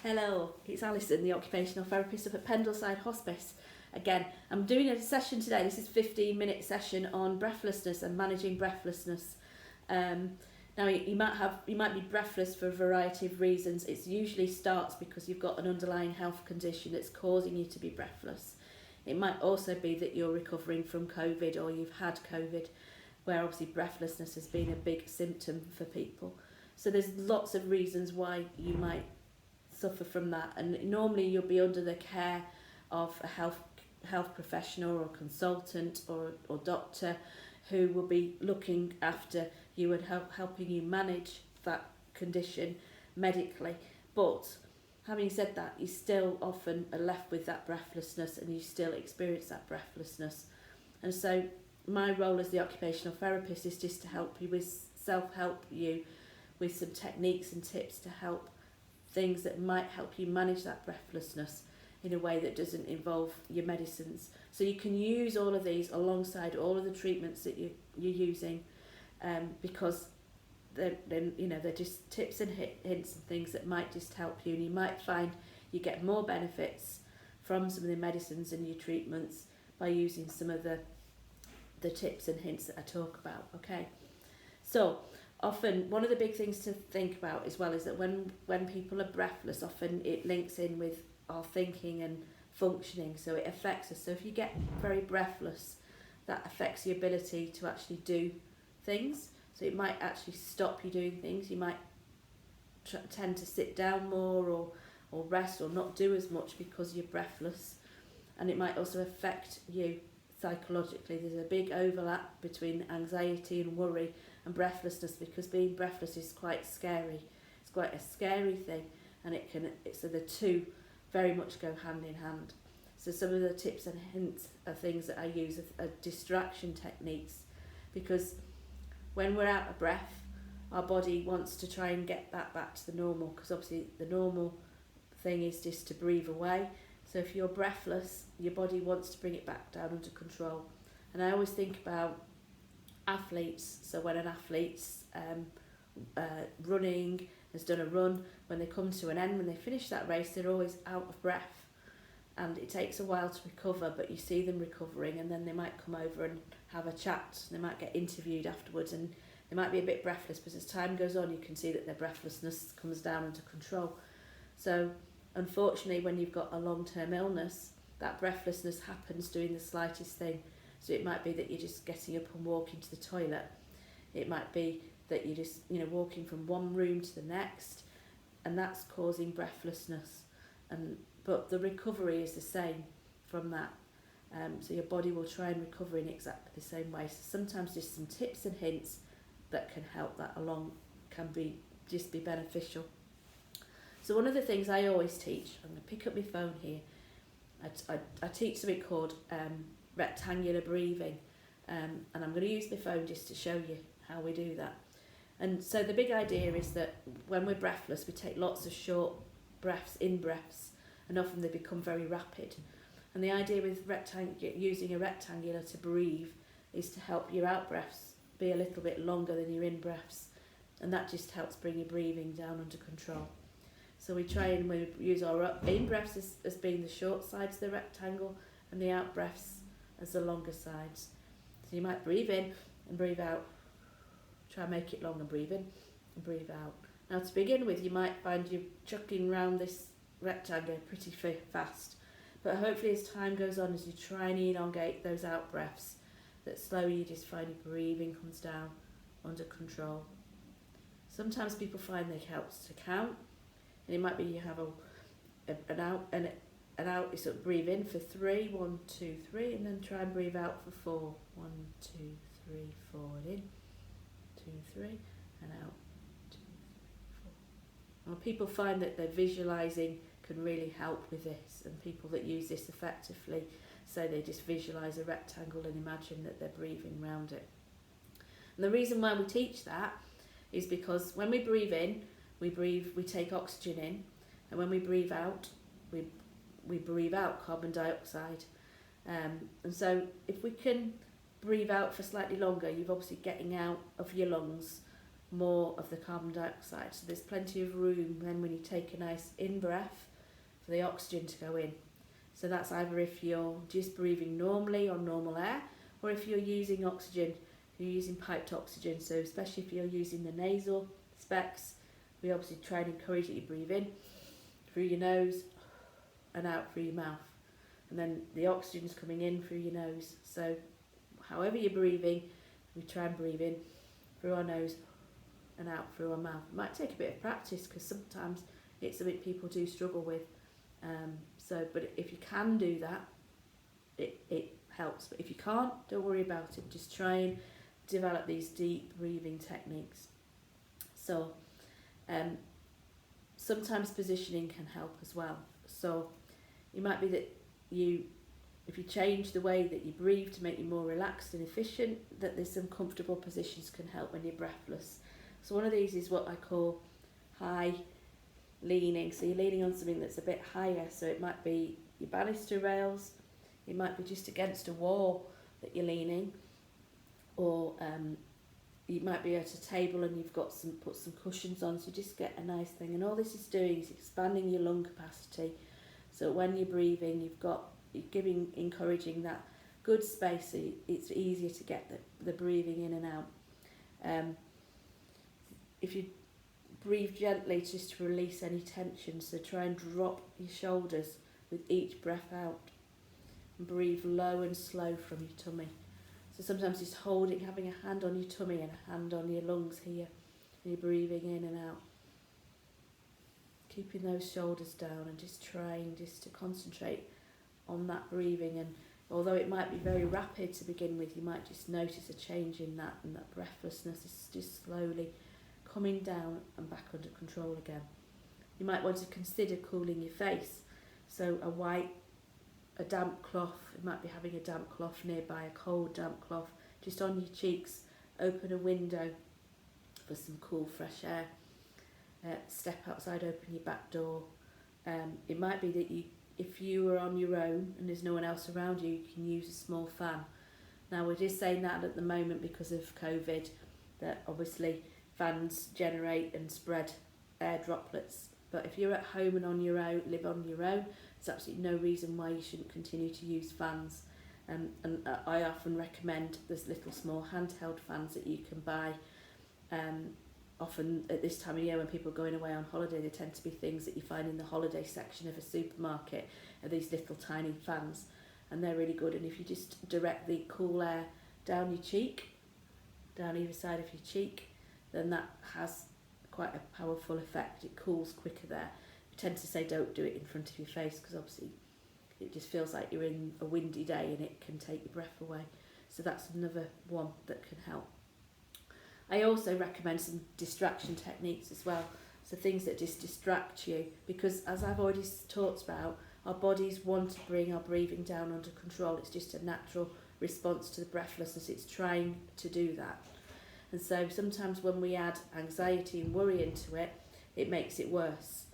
Hello, it's Alison, the occupational therapist up at Pendleside Hospice. Again, I'm doing a session today. This is a 15-minute session on breathlessness and managing breathlessness. Now you might be breathless for a variety of reasons. It usually starts because you've got an underlying health condition that's causing you to be breathless. It might also be that you're recovering from COVID or you've had COVID, where obviously breathlessness has been a big symptom for people. So there's lots of reasons why you might suffer from that, and normally you'll be under the care of a health professional or consultant or doctor who will be looking after you and helping you manage that condition medically. But having said that, you still often are left with that breathlessness and you still experience that breathlessness. And so my role as the occupational therapist is just to help you with self-help you with some techniques and tips to help things that might help you manage that breathlessness in a way that doesn't involve your medicines. So you can use all of these alongside all of the treatments that you're using, because they're just tips and hints and things that might just help you, and you might find you get more benefits from some of the medicines and your treatments by using some of the tips and hints that I talk about. Okay, so often one of the big things to think about as well is that when people are breathless, often it links in with our thinking and functioning, so it affects us. So if you get very breathless, that affects your ability to actually do things. So it might actually stop you doing things. You might tend to sit down more or rest or not do as much because you're breathless. And it might also affect you psychologically. There's a big overlap between anxiety and worry and breathlessness, because being breathless is quite scary. It's quite a scary thing, and so the two very much go hand in hand. So some of the tips and hints are things that I use are distraction techniques, because when we're out of breath, our body wants to try and get that back to the normal, because obviously the normal thing is just to breathe away. So if you're breathless, your body wants to bring it back down under control. And I always think about athletes. So when an athlete's running, has done a run, when they come to an end, when they finish that race, they're always out of breath. And it takes a while to recover, but you see them recovering, and then they might come over and have a chat. They might get interviewed afterwards, and they might be a bit breathless, but as time goes on, you can see that their breathlessness comes down under control. So unfortunately, when you've got a long-term illness, that breathlessness happens doing the slightest thing. So it might be that you're just getting up and walking to the toilet. It might be that you're just walking from one room to the next, and that's causing breathlessness. But the recovery is the same from that. So your body will try and recover in exactly the same way. So sometimes just some tips and hints that can help that along can be beneficial. So one of the things I always teach, I'm going to pick up my phone here, I teach something called rectangular breathing, and I'm going to use my phone just to show you how we do that. And so the big idea is that when we're breathless, we take lots of short in-breaths, and often they become very rapid. And the idea with using a rectangular to breathe is to help your out-breaths be a little bit longer than your in-breaths, and that just helps bring your breathing down under control. So we use our in-breaths as being the short sides of the rectangle, and the out-breaths as the longer sides. So you might breathe in and breathe out. Try and make it long, and breathe in and breathe out. Now to begin with, you might find you're chucking around this rectangle pretty fast, but hopefully as time goes on, as you try and elongate those out breaths, that slowly you just find your breathing comes down under control. Sometimes people find it helps to count, and it might be you have an out and an out. You sort of breathe in for 3, 1, 2, 3, and then try and breathe out for 4, 1, 2, 3, 4, and in 2, 3, and out 2, 3, 4. Well, people find that their visualising can really help with this, and people that use this effectively, so they just visualise a rectangle and imagine that they're breathing around it. And the reason why we teach that is because when we breathe in, we take oxygen in, and when we breathe out, we breathe out carbon dioxide. And so if we can breathe out for slightly longer, you're obviously getting out of your lungs more of the carbon dioxide. So there's plenty of room then when you take a nice in-breath for the oxygen to go in. So that's either if you're just breathing normally on normal air, or if you're using oxygen, you're using piped oxygen. So especially if you're using the nasal specs, we obviously try and encourage that you breathe in through your nose and out through your mouth. And then the oxygen's coming in through your nose. So however you're breathing, we try and breathe in through our nose and out through our mouth. It might take a bit of practice because sometimes it's something people do struggle with. But if you can do that, it helps. But if you can't, don't worry about it. Just try and develop these deep breathing techniques. So sometimes positioning can help as well. So it might be that if you change the way that you breathe to make you more relaxed and efficient, that there's some comfortable positions can help when you're breathless. So one of these is what I call high leaning. So you're leaning on something that's a bit higher. So it might be your banister rails, it might be just against a wall that you're leaning, or you might be at a table and you've got put some cushions on, so you just get a nice thing. And all this is doing is expanding your lung capacity. So when you're breathing, you're encouraging that good space, so it's easier to get the breathing in and out. If you breathe gently just to release any tension, so try and drop your shoulders with each breath out, and breathe low and slow from your tummy. So sometimes just having a hand on your tummy and a hand on your lungs here, and you're breathing in and out. Keeping those shoulders down and just trying to concentrate on that breathing. And although it might be very rapid to begin with, you might just notice a change in that, and that breathlessness is just slowly coming down and back under control again. You might want to consider cooling your face. So a damp cloth, you might be having a damp cloth nearby, a cold damp cloth just on your cheeks. Open a window for some cool fresh air. Step outside, open your back door. It might be that if you are on your own and there's no one else around you, you can use a small fan. Now we're just saying that at the moment because of COVID, that obviously fans generate and spread air droplets. But if you're at home and live on your own, there's absolutely no reason why you shouldn't continue to use fans. And I often recommend there's little small handheld fans that you can buy. Often at this time of year when people are going away on holiday, they tend to be things that you find in the holiday section of a supermarket, are these little tiny fans, and they're really good. And if you just direct the cool air down your cheek, down either side of your cheek, then that has quite a powerful effect. It cools quicker there. We tend to say don't do it in front of your face because obviously it just feels like you're in a windy day and it can take your breath away. So that's another one that can help. I also recommend some distraction techniques as well. So things that just distract you, because as I've already talked about, our bodies want to bring our breathing down under control. It's just a natural response to the breathlessness. It's trying to do that. And so sometimes when we add anxiety and worry into it, it makes it worse.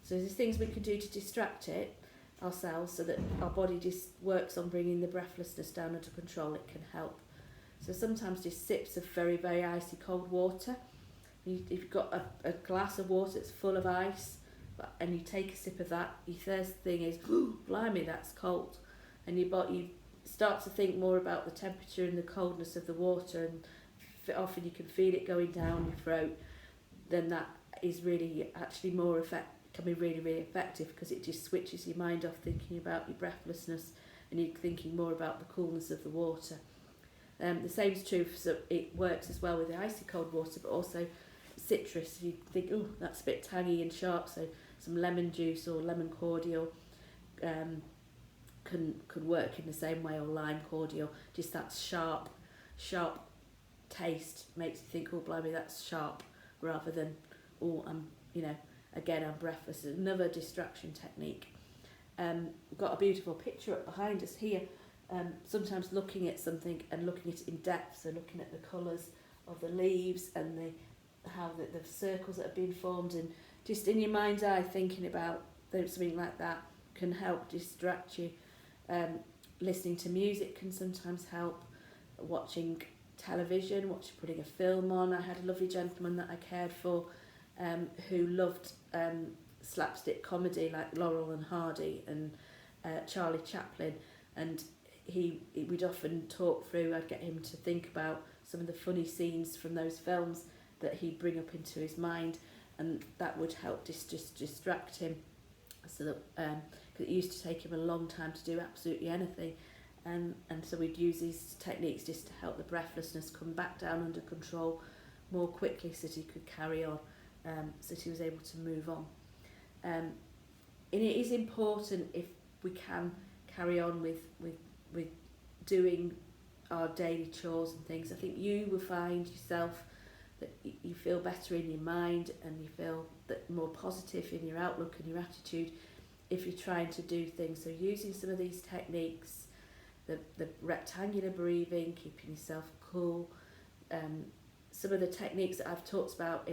So there's things we can do to distract it ourselves so that our body just works on bringing the breathlessness down under control. It can help. So sometimes just sips of very, very icy cold water. If you've got a glass of water that's full of ice and you take a sip of that, your first thing is, oh, blimey, that's cold. And your body starts to think more about the temperature and the coldness of the water, and often you can feel it going down your throat. Then that is really actually can be really, really effective, because it just switches your mind off thinking about your breathlessness and you're thinking more about the coolness of the water. The same is true, so it works as well with the icy cold water, but also citrus. You think, oh, that's a bit tangy and sharp, so some lemon juice or lemon cordial can work in the same way, or lime cordial. Just that sharp taste makes you think, oh, blimey, that's sharp, rather than, oh, I'm breathless. Another distraction technique. We've got a beautiful picture up behind us here. Sometimes looking at something and looking at it in depth, so looking at the colours of the leaves and the circles that have been formed, and just in your mind's eye thinking about something like that can help distract you. Listening to music can sometimes help. Watching television, putting a film on. I had a lovely gentleman that I cared for who loved slapstick comedy like Laurel and Hardy and Charlie Chaplin, and we'd often talk through. I'd get him to think about some of the funny scenes from those films that he'd bring up into his mind, and that would help just distract him. So that cause it used to take him a long time to do absolutely anything, and so we'd use these techniques just to help the breathlessness come back down under control more quickly, so that he could carry on, so that he was able to move on. And it is important, if we can carry on with doing our daily chores and things. I think you will find yourself that you feel better in your mind, and you feel that more positive in your outlook and your attitude if you're trying to do things. So using some of these techniques, the rectangular breathing, keeping yourself cool, some of the techniques that I've talked about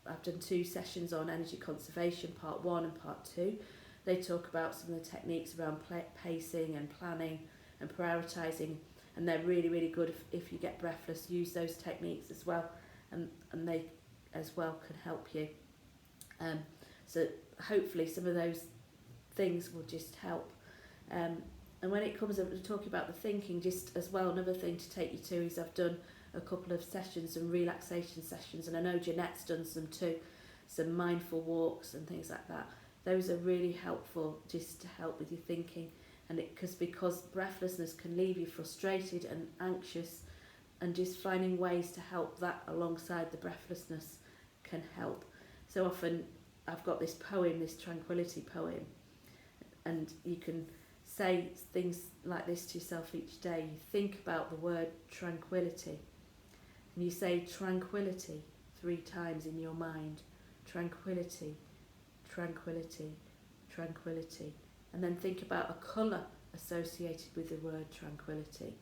I've done 2 sessions on energy conservation, part 1 and part 2. They talk about some of the techniques around pacing and planning and prioritising, and they're really, really good if you get breathless. Use those techniques as well, and they as well can help you. So hopefully some of those things will just help. And when it comes to talking about the thinking, just as well, another thing to take you to is I've done a couple of sessions and relaxation sessions, and I know Jeanette's done some too, some mindful walks and things like that. Those are really helpful just to help with your thinking, and because breathlessness can leave you frustrated and anxious, and just finding ways to help that alongside the breathlessness can help. So often I've got this poem, this tranquility poem, and you can say things like this to yourself each day. You think about the word tranquility, and you say tranquility 3 times in your mind. Tranquility, tranquility, tranquility. And then think about a colour associated with the word tranquility.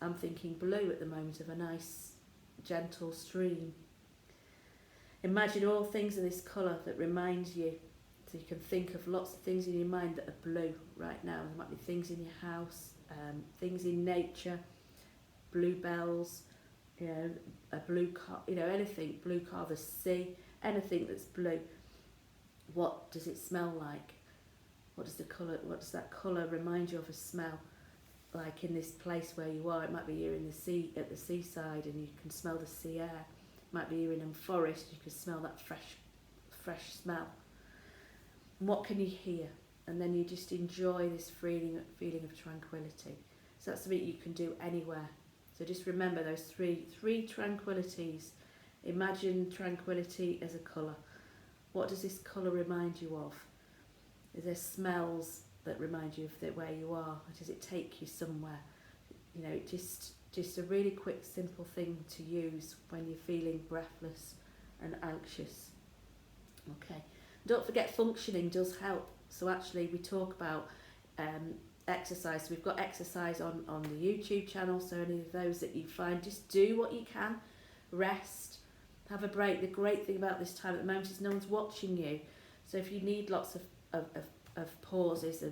I'm thinking blue at the moment, of a nice gentle stream. Imagine all things in this colour that remind you, so you can think of lots of things in your mind that are blue right now. There might be things in your house, things in nature, bluebells, a blue car, anything, blue car, the sea, anything that's blue. What does it smell like? What does that colour remind you of a smell? Like in this place where you are, it might be you're in the sea, at the seaside, and you can smell the sea air. It might be you're in a forest, you can smell that fresh smell. And what can you hear? And then you just enjoy this feeling of tranquility. So that's something you can do anywhere. So just remember those three tranquilities. Imagine tranquility as a colour. What does this colour remind you of? Is there smells that remind you of where you are? Or does it take you somewhere? Just a really quick, simple thing to use when you're feeling breathless and anxious. Okay. Don't forget, functioning does help. So actually we talk about exercise. So we've got exercise on the YouTube channel, so any of those that you find, just do what you can. Rest, have a break. The great thing about this time at the moment is no one's watching you. So if you need lots of pauses,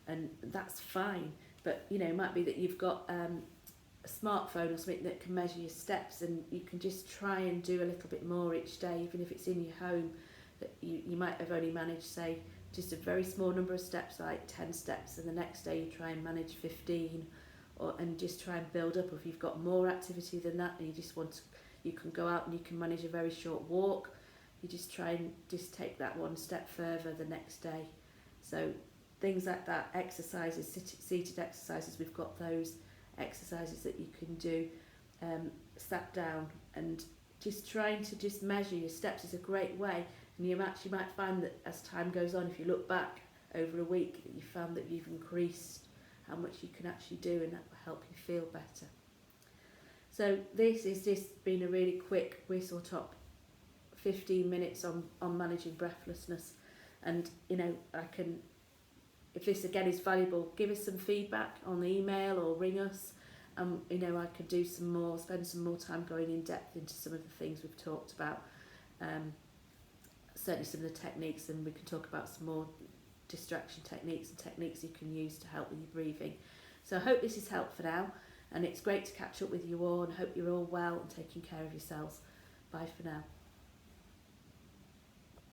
and that's fine. But it might be that you've got a smartphone or something that can measure your steps, and you can just try and do a little bit more each day, even if it's in your home. That you might have only managed, say, just a very small number of steps, like 10 steps, and the next day you try and manage 15, and just try and build up. If you've got more activity than that, and you can go out and you can manage a very short walk, you just try and just take that one step further the next day. So things like that, exercises, seated exercises, we've got those exercises that you can do sat down, and just trying to just measure your steps is a great way. And you actually might find that as time goes on, if you look back over a week, that you found that you've increased how much you can actually do, and that will help you feel better. So this is just been a really quick whistle top 15 minutes on managing breathlessness. And I can, if this again is valuable, give us some feedback on the email or ring us. I could spend some more time going in depth into some of the things we've talked about. Certainly some of the techniques, and we can talk about some more distraction techniques and techniques you can use to help with your breathing. So I hope this is helpful now. And it's great to catch up with you all, and hope you're all well and taking care of yourselves. Bye for now.